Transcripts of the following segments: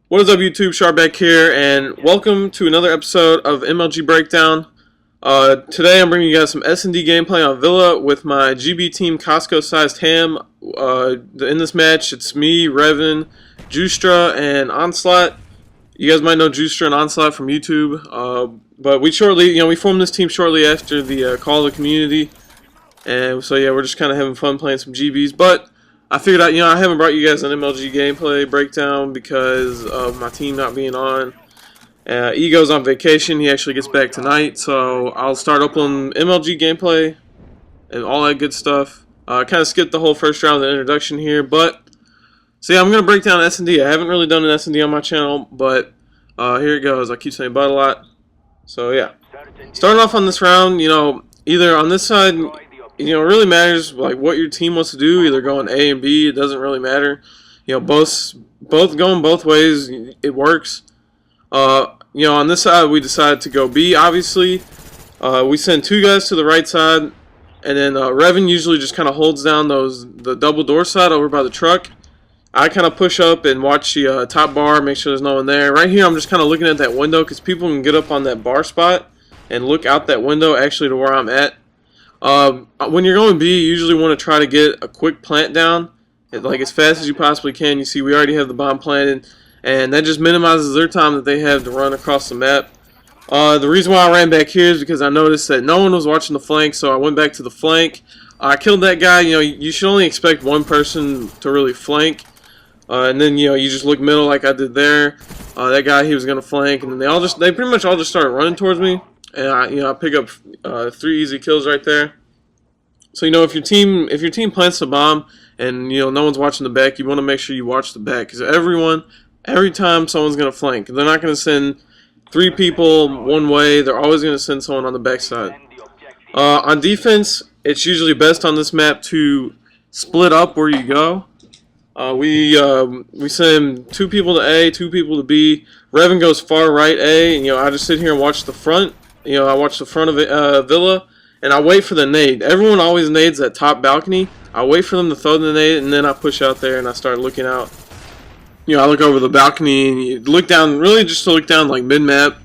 What is up, YouTube? Sharp back here, and welcome to another episode of MLG Breakdown. Today I'm bringing you guys some S&D gameplay on Villa with my GB team Costco-sized ham. In this match, it's me, Revan, Justra, and Onslaught. You guys might know Justra and Onslaught from YouTube, but we formed this team shortly after the call of the community, and so yeah, we're just kind of having fun playing some GBs, but I figured out, I haven't brought you guys an MLG gameplay breakdown because of my team not being on. Ego's on vacation. He actually gets back tonight, so I'll start uploading MLG gameplay and all that good stuff. I kind of skipped the whole first round of the introduction here, but so yeah, I'm going to break down S&D. I haven't really done an S&D on my channel, but here it goes. I keep saying but a lot. So yeah, starting off on this round, either on this side, it really matters like what your team wants to do, either going A and B. It doesn't really matter. Both going both ways, it works. On this side we decided to go B. Obviously, we send two guys to the right side, and then Revan usually just kind of holds down the double door side over by the truck. I kind of push up and watch the top bar, make sure there's no one there. Right here I'm just kind of looking at that window because people can get up on that bar spot and look out that window actually to where I'm at. When you're going B, you usually want to try to get a quick plant down, like as fast as you possibly can. You see we already have the bomb planted, and that just minimizes their time that they have to run across the map. The reason why I ran back here is because I noticed that no one was watching the flank, so I went back to the flank. I killed that guy. You should only expect one person to really flank, and then you just look middle like I did there. That guy, he was gonna flank, and then they pretty much all just started running towards me. And I pick up 3 easy kills right there. So if your team plants a bomb and no one's watching the back, you want to make sure you watch the back, because every time someone's gonna flank, they're not gonna send 3 people one way. They're always gonna send someone on the back side. On defense, it's usually best on this map to split up where you go. We send 2 people to A, 2 people to B. Revan goes far right A, and I just sit here and watch the front. I watch the front of Villa, and I wait for the nade. Everyone always nades that top balcony. I wait for them to throw the nade, and then I push out there and I start looking out. I look over the balcony and you look down, really just to look down like mid-map.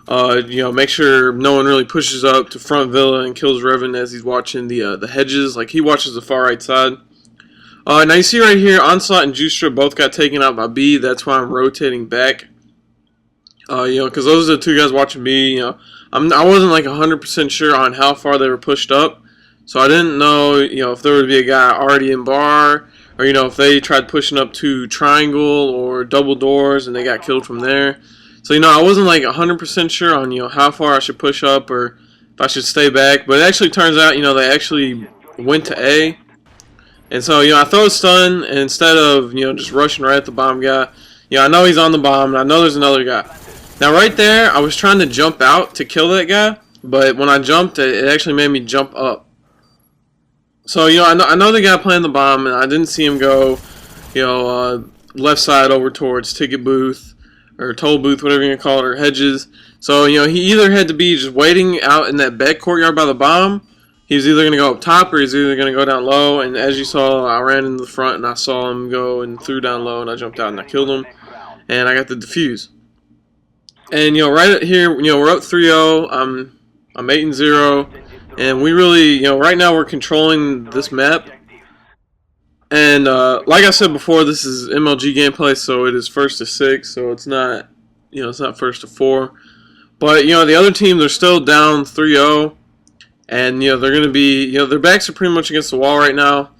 Make sure no one really pushes up to front Villa and kills Revan as he's watching the hedges. Like he watches the far right side. Now you see right here, Onslaught and Justra both got taken out by B. That's why I'm rotating back. Because those are the 2 guys watching B. I wasn't like 100% sure on how far they were pushed up, so I didn't know, if there would be a guy already in bar, or if they tried pushing up to triangle or double doors and they got killed from there. So I wasn't like 100% sure on how far I should push up or if I should stay back. But it actually turns out they actually went to A, and so I throw a stun, and instead of just rushing right at the bomb guy, I know he's on the bomb and I know there's another guy. Now right there, I was trying to jump out to kill that guy, but when I jumped, it actually made me jump up. So I know the guy playing the bomb, and I didn't see him go, left side over towards ticket booth or toll booth, whatever you want to call it, or hedges. So he either had to be just waiting out in that back courtyard by the bomb. He was either going to go up top or he's either going to go down low. And as you saw, I ran into the front and I saw him go and threw down low, and I jumped out and I killed him, and I got the defuse. And right here, we're up 3-0. I'm 8-0, and we really, right now we're controlling this map. And like I said before, this is MLG gameplay, so it is 1st to 6, so it's not, it's not 1st to 4. But the other team, they're still down 3-0, and they're going to be, their backs are pretty much against the wall right now.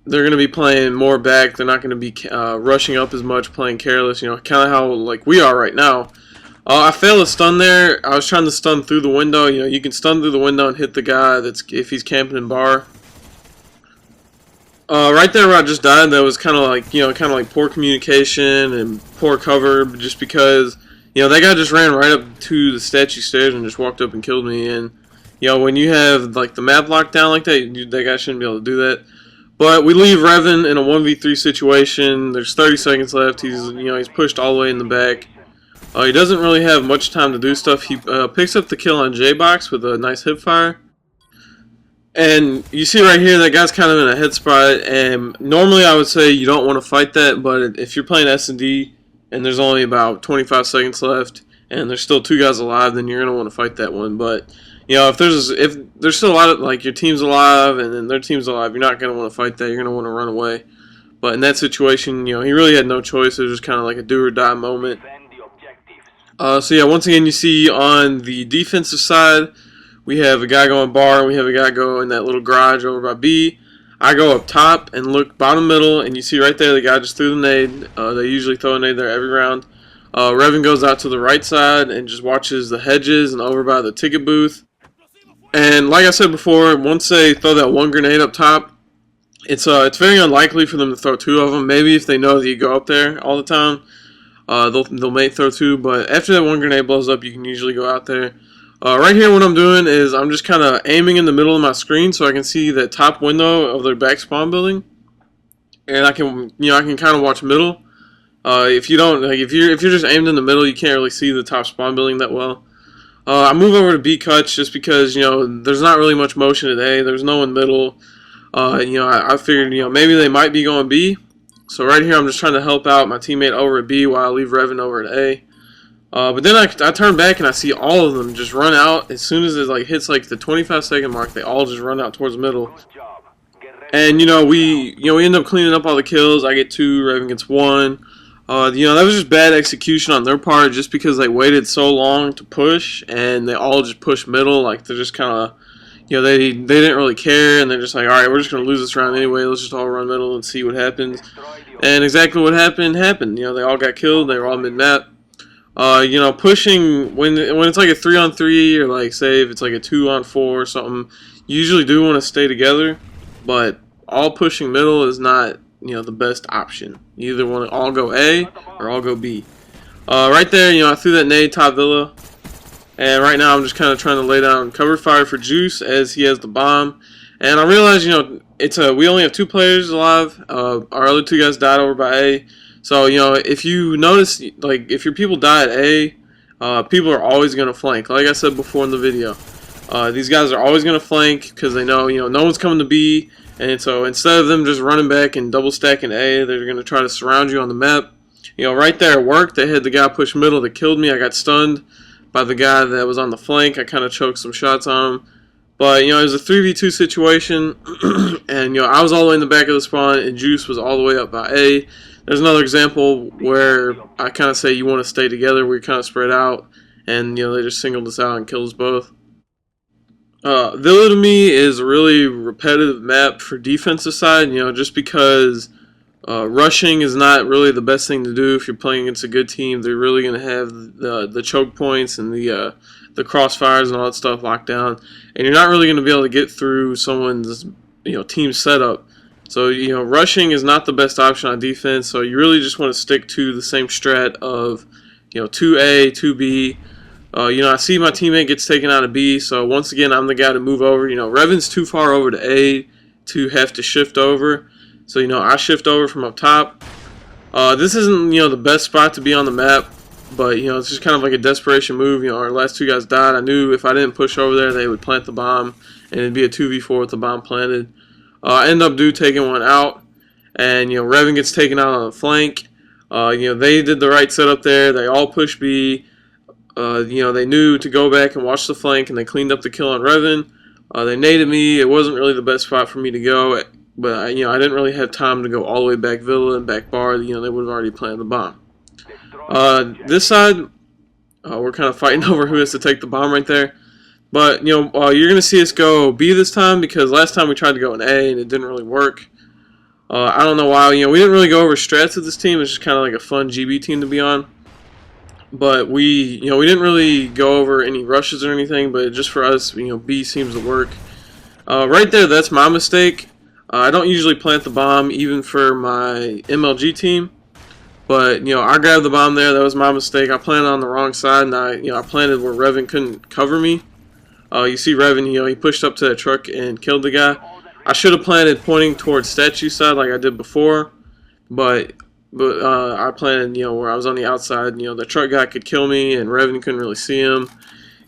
They're going to be playing more back. They're not going to be rushing up as much, playing careless, kind of how like we are right now. I failed a stun there. I was trying to stun through the window. You can stun through the window and hit the guy if he's camping in bar. Right there where I just died, that was kind of like poor communication and poor cover, just because that guy just ran right up to the statue stairs and just walked up and killed me. And when you have like the map locked down like that, that guy shouldn't be able to do that. But we leave Revan in a 1v3 situation. There's 30 seconds left. He's pushed all the way in the back. He doesn't really have much time to do stuff. He picks up the kill on J-Box with a nice hip fire. And you see right here, that guy's kind of in a head spot, and normally I would say you don't want to fight that, but if you're playing S&D, and there's only about 25 seconds left, and there's still 2 guys alive, then you're gonna want to fight that one. But if there's still a lot of, like, your team's alive and then their team's alive, you're not gonna want to fight that. You're gonna want to run away. But in that situation, he really had no choice. It was just kind of like a do or die moment. So yeah, once again, you see on the defensive side, we have a guy going bar, and we have a guy going that little garage over by B. I go up top and look bottom middle, and you see right there the guy just threw the nade. They usually throw a nade there every round. Revan goes out to the right side and just watches the hedges and over by the ticket booth. And like I said before, once they throw that one grenade up top, it's very unlikely for them to throw 2 of them. Maybe if they know that you go up there all the time, they'll may throw 2. But after that one grenade blows up, you can usually go out there. Right here, what I'm doing is I'm just kind of aiming in the middle of my screen so I can see the top window of their back spawn building, and I can kind of watch middle. If you don't, like, if you're just aimed in the middle, you can't really see the top spawn building that well. I move over to B cuts just because there's not really much motion today. There's no one middle. I figured maybe they might be going B. So right here, I'm just trying to help out my teammate over at B while I leave Revan over at A. But then I turn back and I see all of them just run out. As soon as it hits the 25-second mark, they all just run out towards the middle. And we end up cleaning up all the kills. I get 2, Revan gets 1. That was just bad execution on their part, just because they waited so long to push, and they all just pushed middle. Like, they're just kind of, they didn't really care, and they're just like, all right, we're just gonna lose this round anyway. Let's just all run middle and see what happens. And exactly what happened. They all got killed. They were all mid map. Pushing when it's like a 3-on-3, or like say if it's like a 2-on-4 or something, you usually do want to stay together, but all pushing middle is not the best option. You either want to all go A or all go B. Right there, I threw that nade top villa, and right now I'm just kind of trying to lay down cover fire for Juice as he has the bomb. And I realize we only have 2 players alive. Our other 2 guys died over by A. So, if you notice, like, if your people die at A, people are always going to flank. Like I said before in the video, these guys are always going to flank because they know, no one's coming to B. And so instead of them just running back and double stacking A, they're going to try to surround you on the map. Right there it worked. They had the guy push middle that killed me. I got stunned by the guy that was on the flank. I kind of choked some shots on him. But, it was a 3v2 situation. And, I was all the way in the back of the spawn, and Juice was all the way up by A. There's another example where I kind of say you want to stay together, where you kind of spread out, and they just singled us out and killed us both. Villa to me is a really repetitive map for defensive side, just because rushing is not really the best thing to do if you're playing against a good team. They're really going to have the choke points and the crossfires and all that stuff locked down, and you're not really going to be able to get through someone's team setup. So, rushing is not the best option on defense, so you really just want to stick to the same strat of, 2A, 2B. I see my teammate gets taken out of B, so once again, I'm the guy to move over. Revan's too far over to A to have to shift over, so, I shift over from up top. This isn't, the best spot to be on the map, but, it's just kind of like a desperation move. Our last 2 guys died. I knew if I didn't push over there, they would plant the bomb, and it'd be a 2v4 with the bomb planted. I end up taking one out, and Revan gets taken out on the flank. They did the right setup there. They all pushed B. They knew to go back and watch the flank, and they cleaned up the kill on Revan. They naded me. It wasn't really the best spot for me to go, but I didn't really have time to go all the way back Villa and back bar. They would have already planted the bomb. This side, we're kind of fighting over who has to take the bomb right there. But, you're going to see us go B this time, because last time we tried to go in A and it didn't really work. I don't know why. We didn't really go over strats with this team. It's just kind of like a fun GB team to be on. But we didn't really go over any rushes or anything, but just for us, B seems to work. Right there, that's my mistake. I don't usually plant the bomb, even for my MLG team. But, I grabbed the bomb there. That was my mistake. I planted on the wrong side, and I planted where Revan couldn't cover me. You see Revan, he pushed up to that truck and killed the guy. I should have planted pointing towards statue side like I did before, but I planted, where I was on the outside. The truck guy could kill me, and Revan couldn't really see him.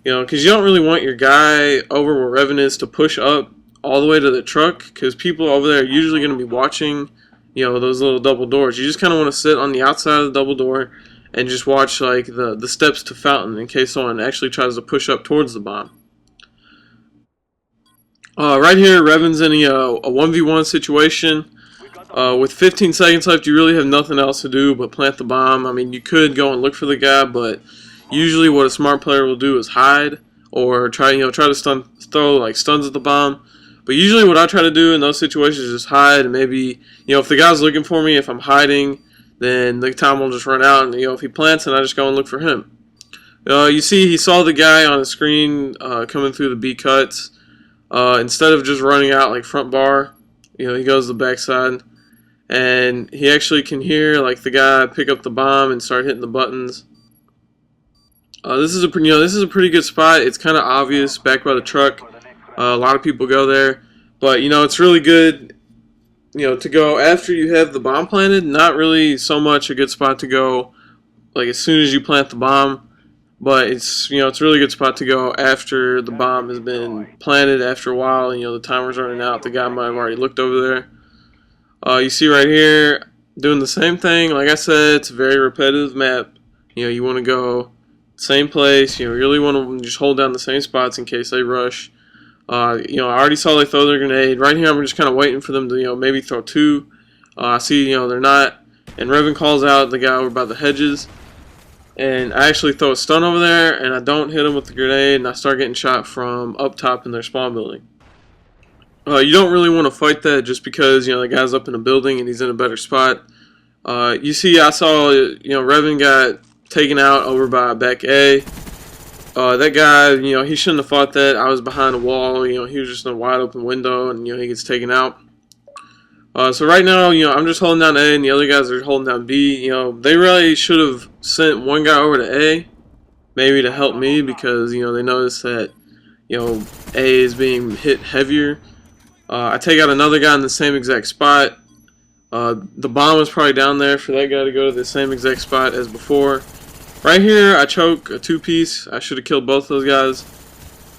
Because you don't really want your guy over where Revan is to push up all the way to the truck, because people over there are usually going to be watching, those little double doors. You just kind of want to sit on the outside of the double door and just watch like the steps to fountain in case someone actually tries to push up towards the bomb. Right here, Revan's in a 1v1 situation. With 15 seconds left, you really have nothing else to do but plant the bomb. I mean, you could go and look for the guy, but usually what a smart player will do is hide or try to throw like stuns at the bomb. But usually what I try to do in those situations is just hide, and maybe, if the guy's looking for me, if I'm hiding, then the time will just run out, and if he plants, then I just go and look for him. You see, he saw the guy on the screen coming through the B cuts. Instead of just running out like front bar, he goes to the backside, and he actually can hear like the guy pick up the bomb and start hitting the buttons. This is a pretty good spot. It's kind of obvious back by the truck. A lot of people go there, but it's really good, to go after you have the bomb planted. Not really so much a good spot to go like as soon as you plant the bomb, but it's it's a really good spot to go after the bomb has been planted. After a while, the timer's running out. The guy might have already looked over there. You see right here, doing the same thing. Like I said, it's a very repetitive map. You want to go same place. You really want to just hold down the same spots in case they rush. I already saw they throw their grenade. Right here, I'm just kind of waiting for them to, maybe throw two. I see, they're not. And Revan calls out the guy over by the hedges. And I actually throw a stun over there, and I don't hit him with the grenade, and I start getting shot from up top in their spawn building. You don't really want to fight that just because, the guy's up in a building and he's in a better spot. You see, I saw, Revan got taken out over by back A. That guy, he shouldn't have fought that. I was behind a wall, he was just in a wide open window, and, he gets taken out. So right now, I'm just holding down A, and the other guys are holding down B. They really should have sent one guy over to A, maybe to help me, because, they noticed that, A is being hit heavier. I take out another guy in the same exact spot. The bomb was probably down there for that guy to go to the same exact spot as before. Right here, I choke a two-piece. I should have killed both those guys.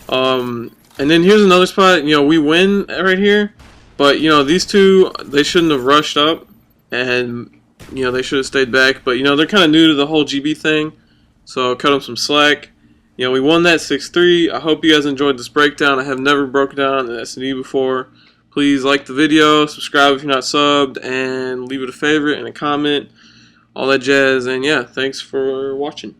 And then here's another spot. We win right here. But, these two, they shouldn't have rushed up. And, they should have stayed back. But, they're kind of new to the whole GB thing. So, cut them some slack. We won that 6-3. I hope you guys enjoyed this breakdown. I have never broken down an S&D before. Please like the video, subscribe if you're not subbed, and leave it a favorite and a comment. All that jazz, and yeah, thanks for watching.